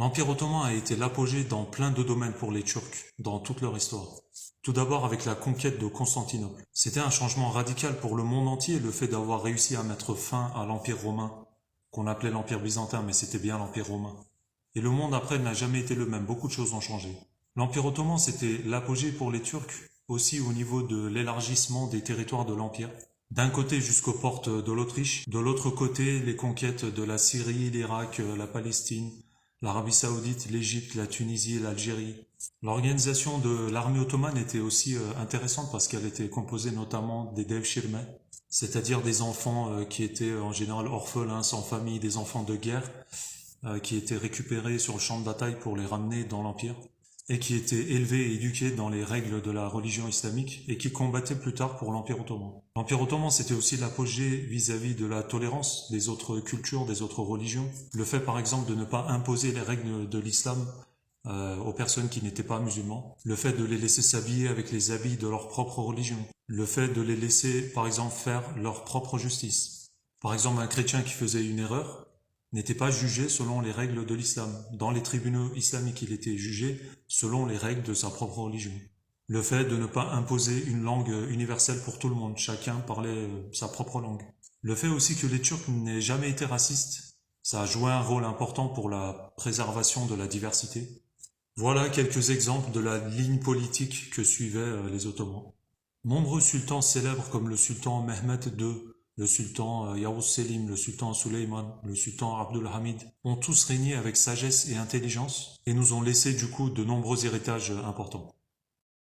L'Empire ottoman a été l'apogée dans plein de domaines pour les Turcs, dans toute leur histoire. Tout d'abord avec la conquête de Constantinople. C'était un changement radical pour le monde entier, le fait d'avoir réussi à mettre fin à l'Empire romain, qu'on appelait l'Empire byzantin, mais c'était bien l'Empire romain. Et le monde après n'a jamais été le même, beaucoup de choses ont changé. L'Empire ottoman, c'était l'apogée pour les Turcs, aussi au niveau de l'élargissement des territoires de l'Empire. D'un côté jusqu'aux portes de l'Autriche, de l'autre côté les conquêtes de la Syrie, l'Irak, la Palestine, l'Arabie Saoudite, l'Égypte, la Tunisie et l'Algérie. L'organisation de l'armée ottomane était aussi intéressante parce qu'elle était composée notamment des devshirme, c'est-à-dire des enfants qui étaient en général orphelins, sans famille, des enfants de guerre, qui étaient récupérés sur le champ de bataille pour les ramener dans l'Empire, et qui étaient élevés et éduqués dans les règles de la religion islamique, et qui combattaient plus tard pour l'Empire ottoman. L'Empire ottoman, c'était aussi l'apogée vis-à-vis de la tolérance des autres cultures, des autres religions. Le fait, par exemple, de ne pas imposer les règles de l'islam aux personnes qui n'étaient pas musulmans. Le fait de les laisser s'habiller avec les habits de leur propre religion. Le fait de les laisser, par exemple, faire leur propre justice. Par exemple, un chrétien qui faisait une erreur n'était pas jugé selon les règles de l'islam. Dans les tribunaux islamiques, il était jugé selon les règles de sa propre religion. Le fait de ne pas imposer une langue universelle pour tout le monde, chacun parlait sa propre langue. Le fait aussi que les Turcs n'aient jamais été racistes, ça a joué un rôle important pour la préservation de la diversité. Voilà quelques exemples de la ligne politique que suivaient les Ottomans. Nombreux sultans célèbres comme le sultan Mehmed II, le sultan Yavuz Selim, le sultan Suleyman, le sultan Abdulhamid ont tous régné avec sagesse et intelligence et nous ont laissé du coup de nombreux héritages importants.